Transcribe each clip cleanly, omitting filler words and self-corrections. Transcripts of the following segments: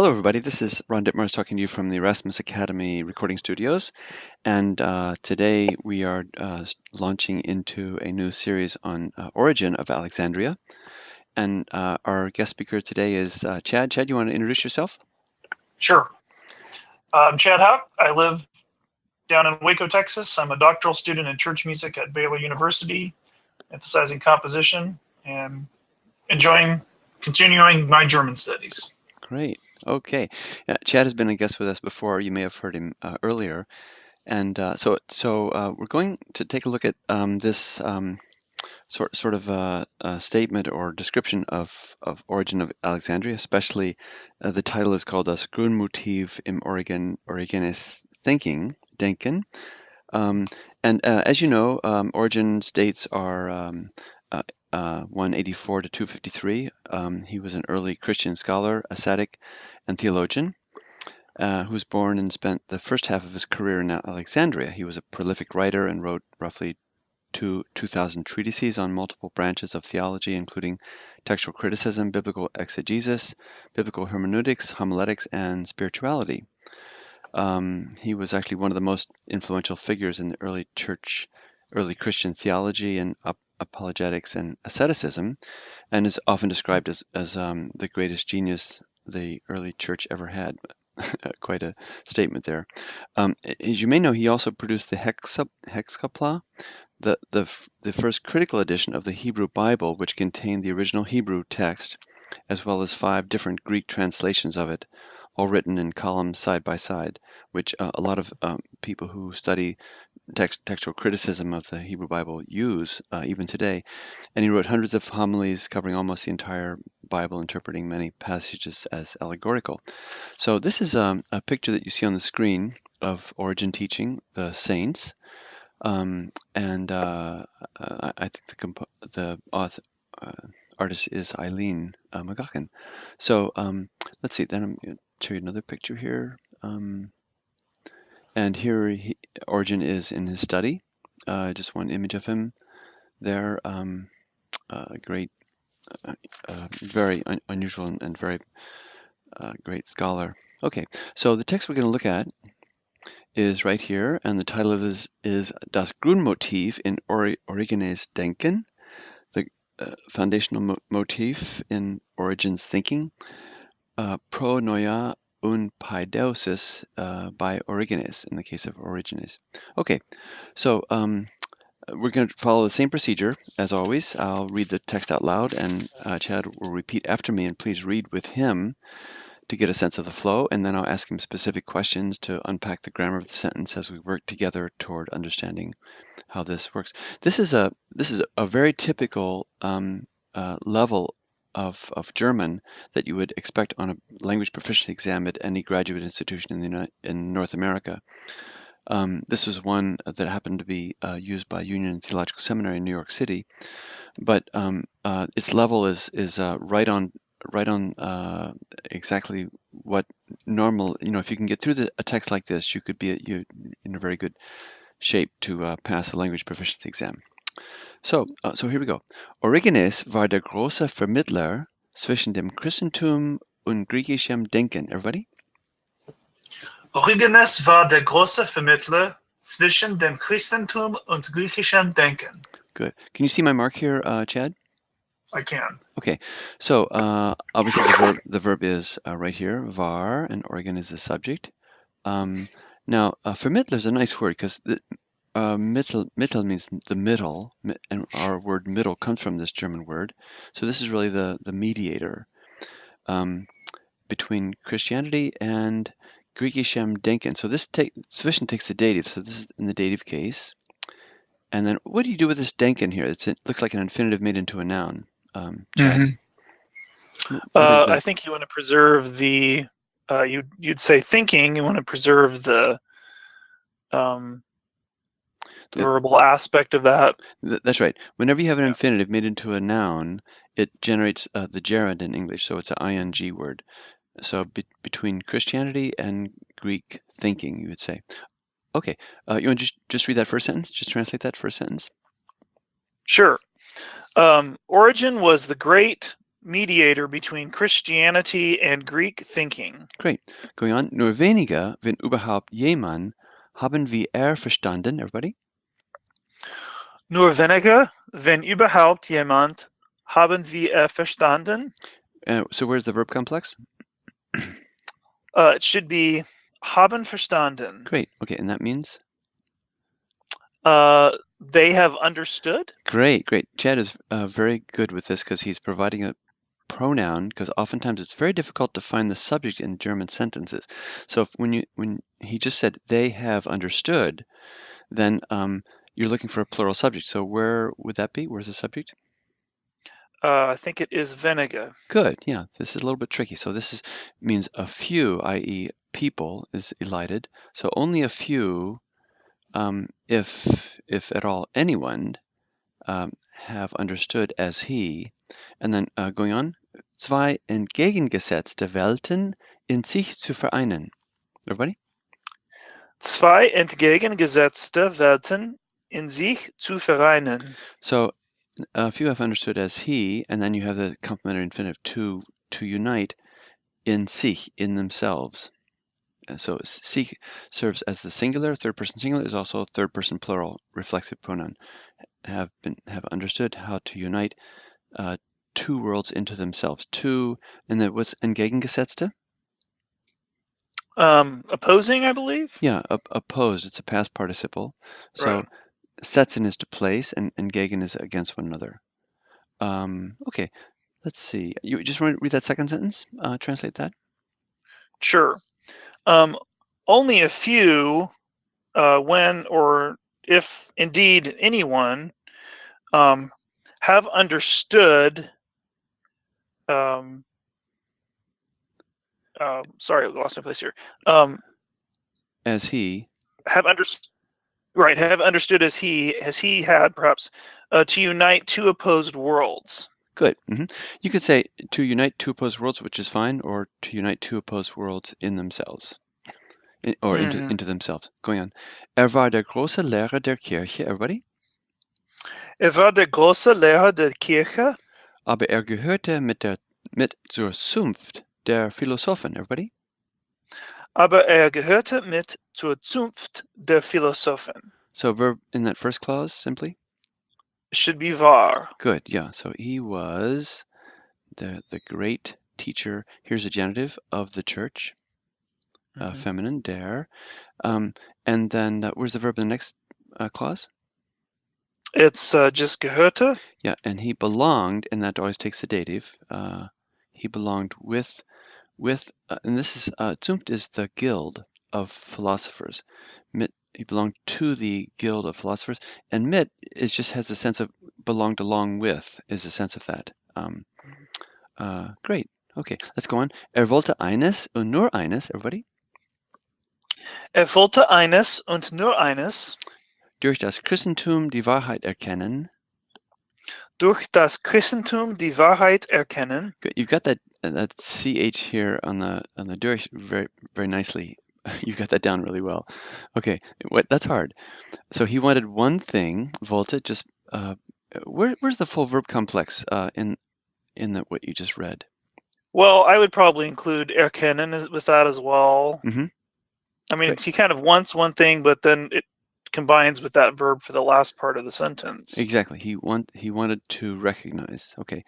Hello, everybody. This is Ron Dittmars talking to you from the Erasmus Academy recording studios. And today we are launching into a new series on Origen of Alexandria. And our guest speaker today is Chad. Chad, you want to introduce yourself? Sure. I'm Chad Houck. I live down in Waco, Texas. I'm a doctoral student in church music at Baylor University, emphasizing composition and continuing my German studies. Great. Okay. Chad has been a guest with us before. You may have heard him earlier. And so we're going to take a look at this sort of a statement or description of Origen of Alexandria, especially the title is called Das Grundmotiv im Origenes Denken. And as you know, Origen's dates are 184 to 253. He was an early Christian scholar, ascetic, and theologian who was born and spent the first half of his career in Alexandria. He was a prolific writer and wrote roughly 2,000 treatises on multiple branches of theology, including textual criticism, biblical exegesis, biblical hermeneutics, homiletics, and spirituality. He was actually one of the most influential figures in the early Christian theology and apologetics and asceticism, and is often described as the greatest genius the early church ever had. Quite a statement there. As you may know, he also produced the Hexapla, the first critical edition of the Hebrew Bible, which contained the original Hebrew text, as well as 5 different Greek translations of it, all written in columns side by side, which a lot of people who study textual criticism of the Hebrew Bible use even today. And he wrote hundreds of homilies covering almost the entire Bible, interpreting many passages as allegorical. So this is a picture that you see on the screen of Origen teaching the saints. I think the artist is Eileen McGuckin. So let's see, then I'm going to show you another picture here. And here Origen is in his study. Just one image of him there. Great, very unusual and very great scholar. Okay, so the text we're going to look at is right here, and the title of it is Das Grundmotiv in Origenes Denken, the foundational motif in Origen's thinking, pro noia un paideusis by Origenes, in the case of Origenes. Okay, so we're going to follow the same procedure as always. I'll read the text out loud, and Chad will repeat after me, and please read with him to get a sense of the flow, and then I'll ask him specific questions to unpack the grammar of the sentence as we work together toward understanding how this works. This is a very typical level of German that you would expect on a language proficiency exam at any graduate institution in North America. This is one that happened to be used by Union Theological Seminary in New York City, but its level is right on exactly what normal. If you can get through a text like this, you could be in a very good shape to pass a language proficiency exam. So here we go. Origenes war der große Vermittler zwischen dem Christentum und griechischem Denken. Everybody? Origenes war der große Vermittler zwischen dem Christentum und griechischem Denken. Good. Can you see my mark here, Chad? I can. Okay, so obviously the verb is right here, war, and Origen is the subject. Now, Vermittler is a nice word because Mittel means the middle, and our word middle comes from this German word. So this is really the mediator between Christianity and Griechischem Denken. So this zwischen takes the dative, so this is in the dative case. And then what do you do with this Denken here? It looks like an infinitive made into a noun. Chad? I think you want to preserve the, you'd say thinking, you want to preserve the verbal aspect of that. That's right. Whenever you have an infinitive made into a noun, it generates the gerund in English, so it's an ing word. So between Christianity and Greek thinking, you would say. Okay, you want to just read that first sentence? Just translate that first sentence? Sure. Origen was the great mediator between Christianity and Greek thinking. Great. Going on. Nur wenige, wenn überhaupt jemand, haben wir verstanden. Everybody? Nur wenige, wenn überhaupt jemand, haben wir verstanden. So where's the verb complex? It should be haben verstanden. Great. Okay, and that means? They have understood. Great, great. Chad is very good with this because he's providing a pronoun, because oftentimes it's very difficult to find the subject in German sentences. So when he just said they have understood, then you're looking for a plural subject. So where would that be? Where's the subject? I think it is wenige. Good. Yeah, this is a little bit tricky. So this means a few, i.e., people is elided. So only a few, if at all anyone, have understood as he. And then going on, zwei entgegengesetzte Welten in sich zu vereinen. Everybody? Zwei entgegengesetzte Welten in sich zu vereinen. So a few have understood as he, and then you have the complementary infinitive to unite in sich, in themselves. So sich serves as the singular. Third person singular is also third person plural reflexive pronoun. Have understood how to unite two worlds into themselves. Two, and then what's entgegengesetzte? Opposing, I believe. Yeah, opposed. It's a past participle. So Right. setzen is to place, and gegen is against one another. Okay, let's see. You just want to read that second sentence? Translate that. Sure. Only a few, when or if indeed anyone, have understood. Sorry, I lost my place here. As he. Have understood. Right, have understood as he had perhaps to unite two opposed worlds. Good. You could say to unite two opposed worlds, which is fine, or to unite two opposed worlds in themselves, or into themselves. Going on. War der große Lehrer der Kirche. Everybody? War der große Lehrer der Kirche. Aber gehörte mit zur Zunft der Philosophen. Everybody? Aber gehörte mit zur Zunft der Philosophen. So verb in that first clause, simply? Should be war. Good, yeah. So he was the great teacher. Here's a genitive of the church, feminine, der. And then where's the verb in the next clause? It's just gehörte. Yeah, and he belonged, and that always takes the dative. He belonged with, and this is, Zunft is the guild of philosophers. He belonged to the guild of philosophers, and mit just has a sense of belonged along with, is a sense of that. Great. Okay, let's go on. Wollte eines und nur eines, everybody? Wollte eines und nur eines. Durch das Christentum die Wahrheit erkennen. Durch das Christentum die Wahrheit erkennen. Good. You've got that ch here on the durch very very nicely. You've got that down really well. Okay, that's hard. So he wanted one thing. Wollte just where's the full verb complex in what you just read? Well, I would probably include erkennen with that as well. I mean, he kind of wants one thing, but then it combines with that verb for the last part of the sentence. Exactly. He wanted to recognize. Okay.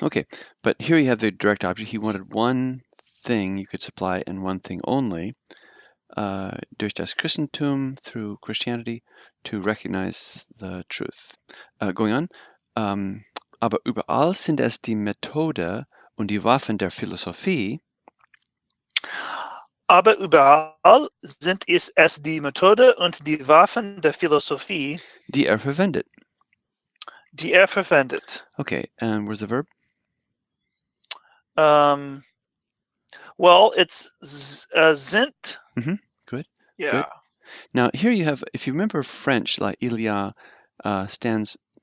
Okay. But here you have the direct object. He wanted one thing you could supply and one thing only. Durch das Christentum, through Christianity, to recognize the truth. Going on. Aber überall sind es die Methode und die Waffen der Philosophie. Aber überall sind es die Methode und die Waffen der Philosophie, die verwendet. Die verwendet. Okay, and where's the verb? Well, it's sind. Good. Yeah. Good. Now here you have, if you remember French, like il y a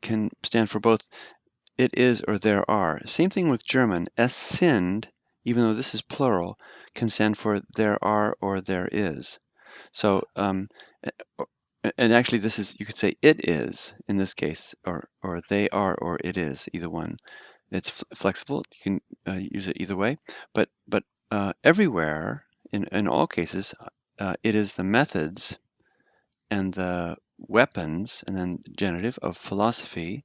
can stand for both it is or there are. Same thing with German. Es sind, even though this is plural, can stand for there are or there is. So, and actually this is, you could say it is in this case, or they are or it is, either one. It's flexible. You can use it either way. But everywhere, in all cases, it is the methods and the weapons, and then genitive of philosophy.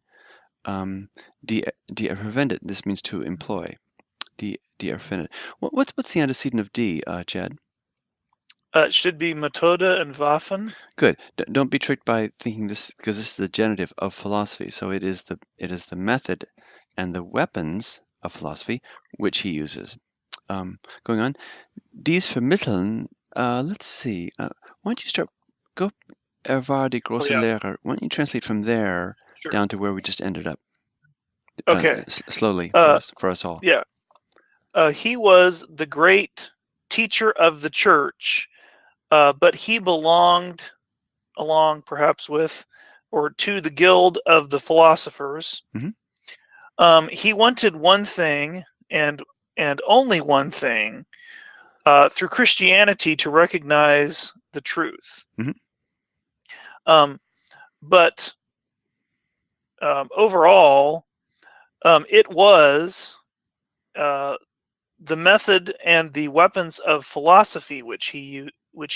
Die erverwendet. This means to employ. Die erfindet. What's the antecedent of die, Chad? It should be Methode and Waffen. Good. Don't be tricked by thinking this, because this is the genitive of philosophy. So it is the method and the weapons of philosophy which he uses. Going on, dies vermitteln. Let's see. Why don't you start? Go, war die große Lehrer. Why don't you translate from there down to where we just ended up? Okay. Slowly for us all. Yeah. He was the great teacher of the church, but he belonged along perhaps with or to the guild of the philosophers. Mm-hmm. He wanted one thing and only one thing through Christianity to recognize the truth. Mm-hmm. But overall, it was the method and the weapons of philosophy which he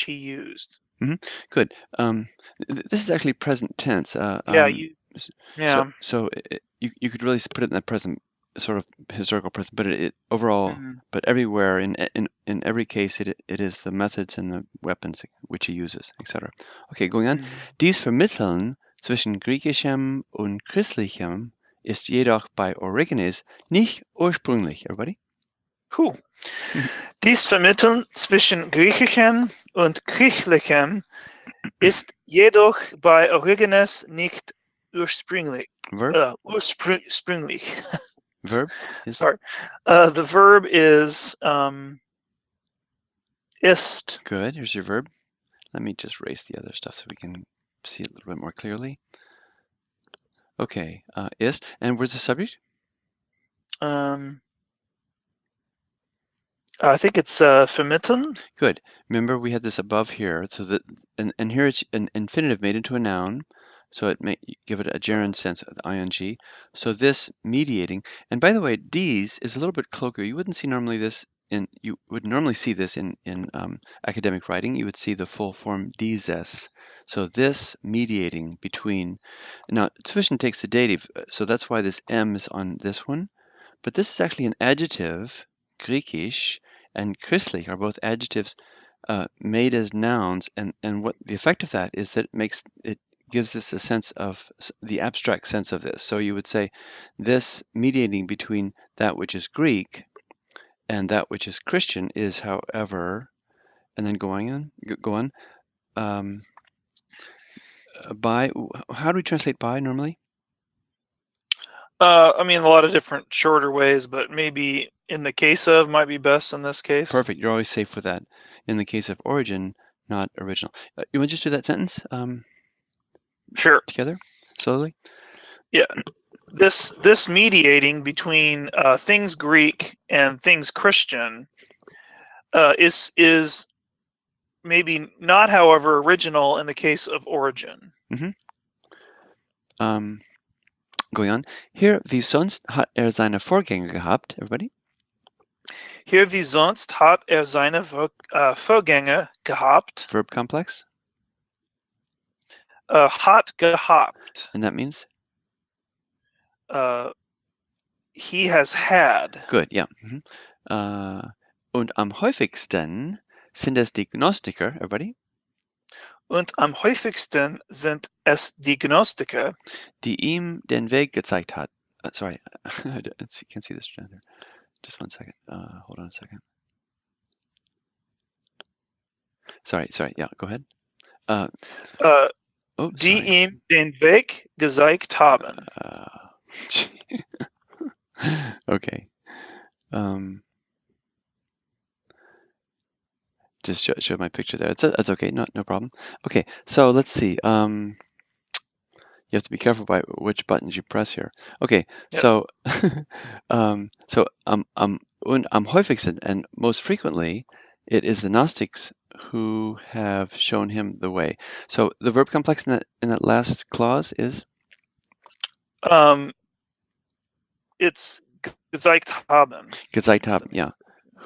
used. Mm-hmm. Good. This is actually present tense. So you could really put it in the present, sort of historical present, but it overall, but everywhere in every case, it is the methods and the weapons which he uses, etc. Okay, going on. Dies Vermitteln zwischen griechischem und christlichem ist jedoch bei Origenes nicht ursprünglich. Everybody? Dies Vermitteln zwischen griechischem und christlichem ist jedoch bei Origenes nicht ursprünglich. Verb? Ursprünglich. Verb? Sorry. The verb is ist. Good. Here's your verb. Let me just erase the other stuff so we can see it a little bit more clearly. Okay, ist. And where's the subject? I think it's vermitteln. Good. Remember we had this above here, so that and here it's an infinitive made into a noun, so it may give it a gerund sense of the ing. So this mediating, and by the way, dies is a little bit colloquial. You wouldn't see normally this you would normally see this in academic writing. You would see the full form dieses. So this mediating between, now zwischen takes the dative, so that's why this m is on this one, but this is actually an adjective. Griechisch and christlich are both adjectives made as nouns, and what the effect of that is that it gives us a sense of the abstract sense of this. So you would say this mediating between that which is Greek and that which is Christian is, however, and then go on. By, how do we translate by normally? I mean, a lot of different shorter ways, but maybe in the case of might be best in this case. Perfect. You're always safe with that. In the case of origin, not original. You want to just do that sentence? Sure. Together, slowly. Yeah. This mediating between things Greek and things Christian is maybe not, however, original in the case of origin. Going on. Hier, wie sonst hat seine Vorgänger gehabt, everybody? Hier, wie sonst hat seine Vorgänger gehabt. Verb complex? Hat gehabt. And that means? He has had. Good, yeah. Und am häufigsten sind es die Gnostiker, everybody? Und am häufigsten sind es die Gnostiker, die ihm den Weg gezeigt hat. Sorry, I can't see this gender. Just one second. Hold on a second. Sorry. Yeah, go ahead. Die ihm den Weg gezeigt haben. Okay. Just show my picture there. That's okay. No problem. Okay, so let's see. You have to be careful by which buttons you press here. Okay, yes. So und am häufigsten and most frequently, it is the Gnostics who have shown him the way. So the verb complex in that last clause is? It's gezeigt haben. Gezeigt haben, yeah.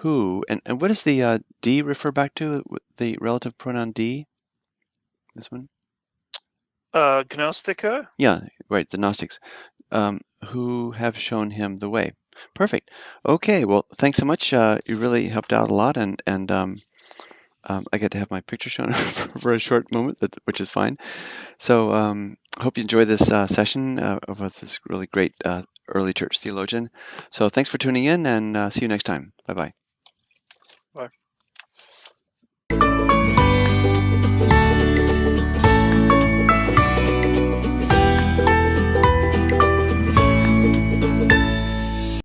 Who, and what does the D refer back to, the relative pronoun D? This one? Gnostica? Yeah, right, the Gnostics, who have shown him the way. Perfect. Okay, well, thanks so much. You really helped out a lot, and I get to have my picture shown for a short moment, which is fine. So hope you enjoy this session of this really great early church theologian. So thanks for tuning in, and see you next time. Bye-bye.